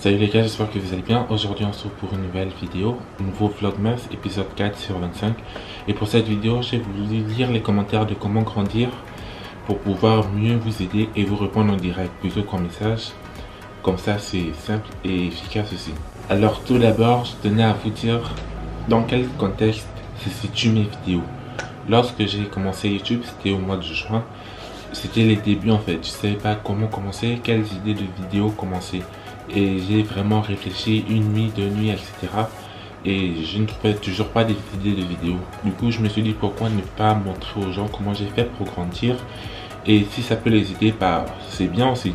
Salut les gars, j'espère que vous allez bien. Aujourd'hui on se retrouve pour une nouvelle vidéo, nouveau vlogmas, épisode 4 sur 25. Et pour cette vidéo, j'ai voulu lire les commentaires de comment grandir pour pouvoir mieux vous aider et vous répondre en direct plutôt qu'en message. Comme ça c'est simple et efficace aussi. Alors tout d'abord, je tenais à vous dire dans quel contexte se situent mes vidéos. Lorsque j'ai commencé YouTube, c'était au mois de juin. C'était les débuts en fait, je savais pas comment commencer, quelles idées de vidéos commencer. Et j'ai vraiment réfléchi une nuit, deux nuits, etc. Et je ne trouvais toujours pas des idées de vidéos. Du coup, je me suis dit pourquoi ne pas montrer aux gens comment j'ai fait pour grandir. Et si ça peut les aider, bah, c'est bien aussi.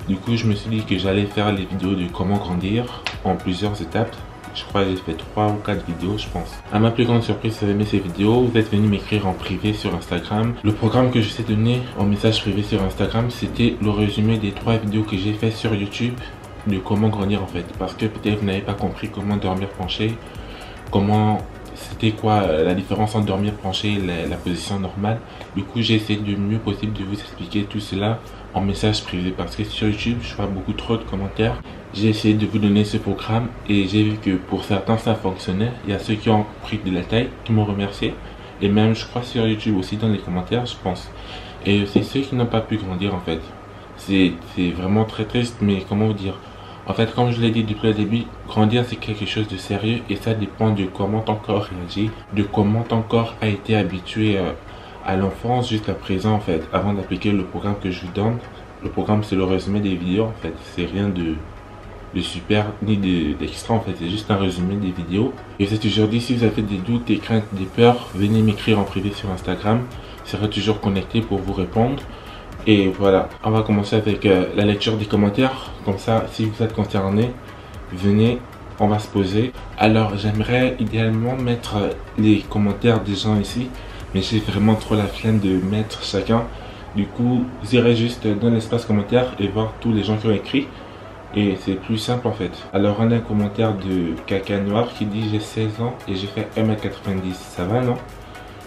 Du coup, je me suis dit que j'allais faire les vidéos de comment grandir en plusieurs étapes. Je crois que j'ai fait 3 ou 4 vidéos, je pense. À ma plus grande surprise, si vous avez aimé ces vidéos, vous êtes venu m'écrire en privé sur Instagram. Le programme que je vous ai donné en message privé sur Instagram, c'était le résumé des 3 vidéos que j'ai fait sur YouTube de comment grandir en fait, parce que peut-être vous n'avez pas compris comment dormir penché, comment c'était quoi la différence entre dormir penché et la position normale. Du coup, j'ai essayé du mieux possible de vous expliquer tout cela en message privé, parce que sur YouTube je vois beaucoup trop de commentaires. J'ai essayé de vous donner ce programme et j'ai vu que pour certains ça fonctionnait. Il y a ceux qui ont pris de la taille, qui m'ont remercié, et même je crois sur YouTube aussi dans les commentaires, je pense. Et aussi ceux qui n'ont pas pu grandir en fait. C'est vraiment très triste, mais comment vous dire, en fait, comme je l'ai dit depuis le début, grandir c'est quelque chose de sérieux et ça dépend de comment ton corps réagit, de comment ton corps a été habitué à l'enfance jusqu'à présent en fait, avant d'appliquer le programme que je vous donne. Le programme c'est le résumé des vidéos en fait, c'est rien de super ni d'extra en fait, c'est juste un résumé des vidéos. Et c'est toujours dit, si vous avez des doutes, des craintes, des peurs, venez m'écrire en privé sur Instagram, je serai toujours connecté pour vous répondre. Et voilà, on va commencer avec la lecture des commentaires. Comme ça, si vous êtes concerné, venez, on va se poser. Alors, j'aimerais idéalement mettre les commentaires des gens ici, mais j'ai vraiment trop la flemme de mettre chacun. Du coup, vous irez juste dans l'espace commentaire et voir tous les gens qui ont écrit. Et c'est plus simple en fait. Alors, on a un commentaire de Caca Noir qui dit: j'ai 16 ans et j'ai fait 1m90. Ça va, non?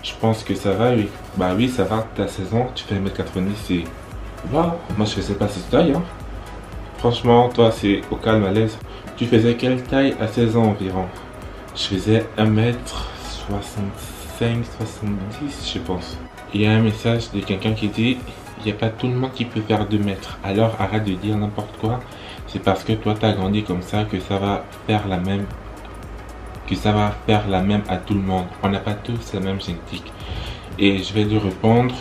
Je pense que ça va, oui. Bah oui, ça va, t'as 16 ans, tu fais 1m90, c'est... Waouh, moi je faisais pas cette taille, hein. Franchement, toi c'est au calme, à l'aise. Tu faisais quelle taille à 16 ans environ? Je faisais 1m65, 70, je pense. Il y a un message de quelqu'un qui dit: il n'y a pas tout le monde qui peut faire 2 mètres. Alors arrête de dire n'importe quoi. C'est parce que toi t'as grandi comme ça que ça va faire la même... à tout le monde. On n'a pas tous la même génétique. Et je vais lui répondre.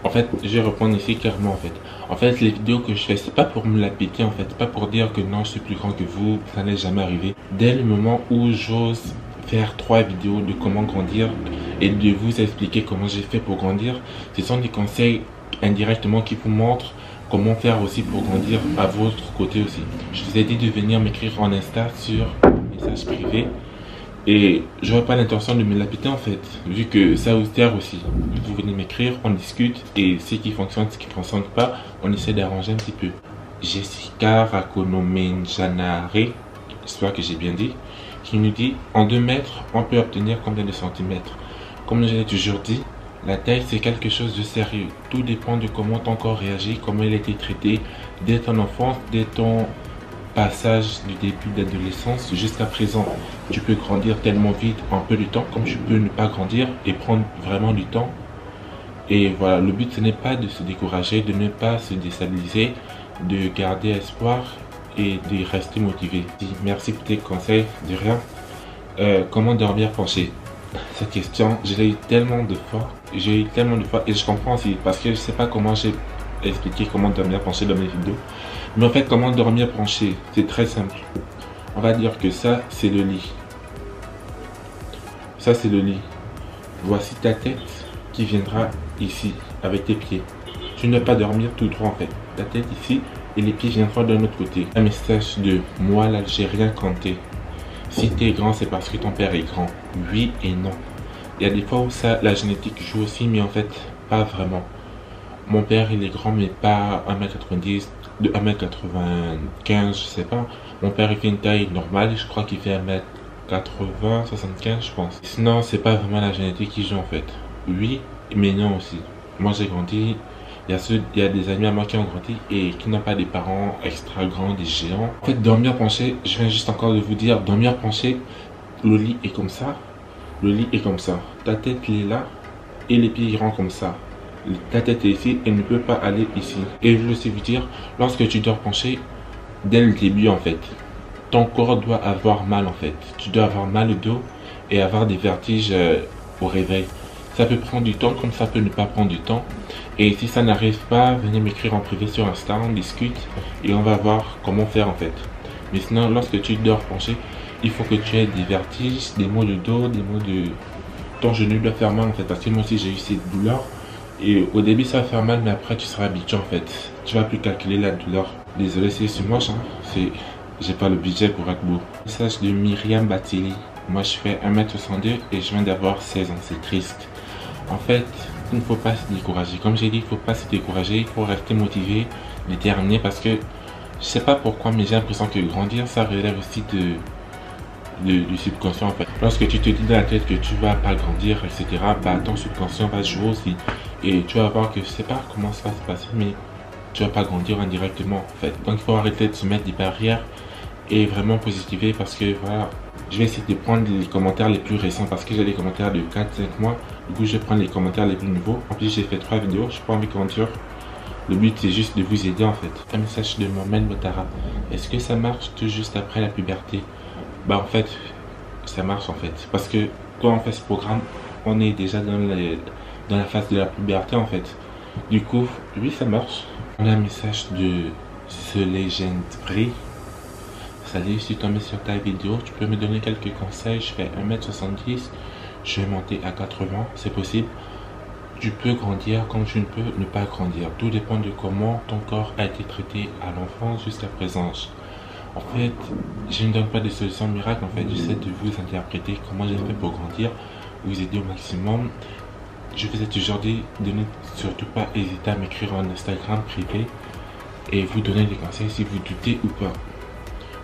En fait, je vais répondre ici clairement en fait. En fait, les vidéos que je fais, c'est pas pour me la péter en fait. Pas pour dire que non, je suis plus grand que vous. Ça n'est jamais arrivé. Dès le moment où j'ose faire 3 vidéos de comment grandir et de vous expliquer comment j'ai fait pour grandir, ce sont des conseils indirectement qui vous montrent comment faire aussi pour grandir à votre côté aussi. Je vous ai dit de venir m'écrire en Insta sur message privé. Et j'aurais pas l'intention de me la péter en fait, vu que ça vous sert aussi. Vous venez m'écrire, on discute, et ce qui fonctionne, ce qui ne fonctionne pas, on essaie d'arranger un petit peu. Jessica Rakonomenjanare, j'espère que j'ai bien dit, qui nous dit: en 2 mètres, on peut obtenir combien de centimètres? Comme je l'ai toujours dit, la taille c'est quelque chose de sérieux. Tout dépend de comment ton corps réagit, comment il a été traité dès ton enfance, dès ton passage du début d'adolescence jusqu'à présent. Tu peux grandir tellement vite en peu de temps, comme tu peux ne pas grandir et prendre vraiment du temps. Et voilà, le but ce n'est pas de se décourager, de ne pas se déstabiliser, de garder espoir et de rester motivé. Merci pour tes conseils, de rien. Comment dormir penché? Cette question, je l'ai eu tellement de fois. J'ai eu tellement de fois et je comprends aussi, parce que je sais pas comment j'ai expliqué comment dormir penché dans mes vidéos. Mais en fait, comment dormir penché, c'est très simple. On va dire que ça, c'est le lit. Ça, c'est le lit. Voici ta tête qui viendra ici, avec tes pieds. Tu ne vas pas dormir tout droit en fait. Ta tête ici et les pieds viendront d'un autre côté. Un message de moi, l'Algérien Kanté. Si tu es grand, c'est parce que ton père est grand. Oui et non. Il y a des fois où ça, la génétique joue aussi, mais en fait, pas vraiment. Mon père, il est grand, mais pas 1m90, de 1m95, je sais pas. Mon père, il fait une taille normale, je crois qu'il fait 1m80, 75, je pense. Sinon, c'est pas vraiment la génétique qui joue en fait. Oui, mais non aussi. Moi, j'ai grandi Il y a des amis à moi qui ont grandi et qui n'ont pas des parents extra grands, des géants. En fait, dormir penché, je viens juste encore de vous dire, dormir penché, le lit est comme ça. Le lit est comme ça. Ta tête elle est là et les pieds iront comme ça. Ta tête est ici et ne peut pas aller ici. Et je veux aussi vous dire, lorsque tu dors penché, dès le début en fait, ton corps doit avoir mal en fait. Tu dois avoir mal au dos et avoir des vertiges au réveil. Ça peut prendre du temps comme ça peut ne pas prendre du temps. Et si ça n'arrive pas, venez m'écrire en privé sur Insta, on discute et on va voir comment faire en fait. Mais sinon, lorsque tu dors penché, il faut que tu aies des vertiges, des maux de dos, des maux de... Ton genou doit faire mal en fait, parce que moi aussi j'ai eu ces douleurs. Et au début ça va faire mal, mais après tu seras habitué en fait. Tu vas plus calculer la douleur. Désolé si c'est moche, hein. J'ai pas le budget pour être beau. Message de Myriam Batili. Moi je fais 1m62 et je viens d'avoir 16 ans, c'est triste. En fait, il ne faut pas se décourager. Comme j'ai dit, il ne faut pas se décourager, il faut rester motivé, déterminé, parce que je sais pas pourquoi, mais j'ai l'impression que grandir, ça relève aussi du subconscient en fait. Lorsque tu te dis dans la tête que tu vas pas grandir, etc., bah ton subconscient va jouer aussi. Et tu vas voir que je sais pas comment ça va se passer, mais tu vas pas grandir indirectement en fait. Donc il faut arrêter de se mettre des barrières et vraiment positiver, parce que voilà, je vais essayer de prendre les commentaires les plus récents parce que j'ai des commentaires de 4-5 mois. Du coup, je vais prendre les commentaires les plus nouveaux. En plus, j'ai fait 3 vidéos. Je n'ai pas envie de grandir. Le but, c'est juste de vous aider en fait. Un message de Mohamed Botara. Est-ce que ça marche tout juste après la puberté? Bah, en fait, ça marche en fait. Parce que quand on fait ce programme, on est déjà dans la phase de la puberté en fait. Du coup, oui, ça marche. On a un message de The Legendary. Salut, je suis tombé sur ta vidéo, tu peux me donner quelques conseils? Je fais 1m70, je vais monter à 80, c'est possible. Tu peux grandir comme tu ne peux ne pas grandir. Tout dépend de comment ton corps a été traité à l'enfance jusqu'à présent. En fait, je ne donne pas de solution miracle, en fait, j'essaie de vous interpréter comment j'ai fait pour grandir, vous aider au maximum. Je vous ai toujours dit de ne surtout pas hésiter à m'écrire en Instagram privé et vous donner des conseils si vous doutez ou pas.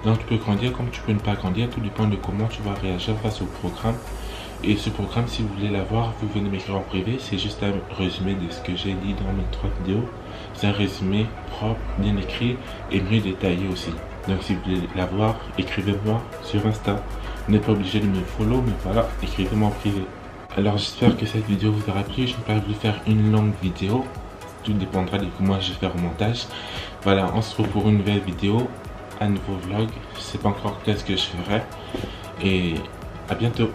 Donc tu peux grandir comme tu peux ne pas grandir, tout dépend de comment tu vas réagir face au programme. Et ce programme, si vous voulez l'avoir, vous venez m'écrire en privé. C'est juste un résumé de ce que j'ai dit dans mes 3 vidéos. C'est un résumé propre, bien écrit et mieux détaillé aussi. Donc si vous voulez l'avoir, écrivez-moi sur Insta. Vous n'êtes pas obligé de me follow, mais voilà, écrivez-moi en privé. Alors j'espère que cette vidéo vous aura plu. Je n'ai pas voulu faire une longue vidéo. Tout dépendra de comment je vais faire le montage. Voilà, on se retrouve pour une nouvelle vidéo. Un nouveau vlog, je sais pas encore qu'est-ce que je ferai et à bientôt.